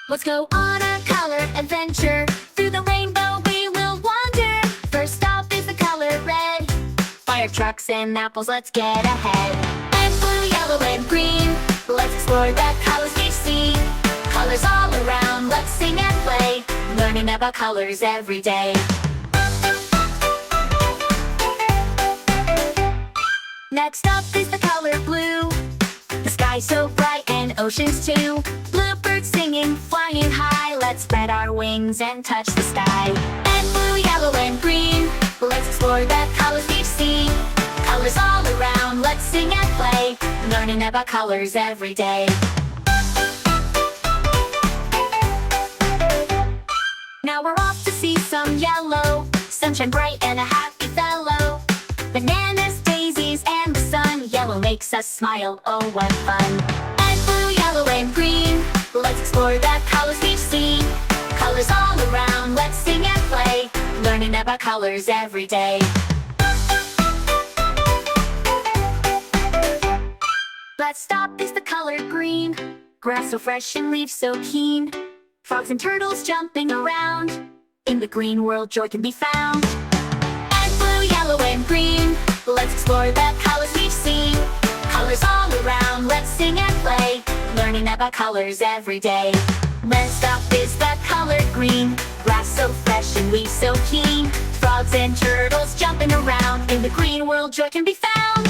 Let's go on a color adventure. Through the rainbow we will wander. First stop is the color red. Fire trucks and apples, let's get ahead. Red, blue, yellow, and green. Let's explore the colors we see. Colors all around, let's sing and play. Learning about colors every day. Next up is the color blue. The sky's so bright and oceans too. Bluebirds singing, flying high. Let's spread our wings and touch the sky. Red, blue, yellow, and green. Let's explore the colors we see. Colors all around, let's sing and play. Learning about colors every day. Now we're off to see some yellow. Sunshine bright and a happy fellow. Bananas, daisies, and the sun. Yellow makes us smile, oh what fun. Red, blue, yellow, and green. Let's explore the colors we see. Colors all around, let's sing and play. Learning about colors every day. Last stop is the color green. Grass so fresh and leaves so keen. Frogs and turtles jumping around. In the green world joy can be found. Red, blue, yellow, and green. Let's explore the colors we've seen. Colors all around, let's sing and play. Learning about colors every day. Next stop is the color green. Grass so fresh and leaves so keen. Frogs and turtles jumping around. In the green world joy can be found.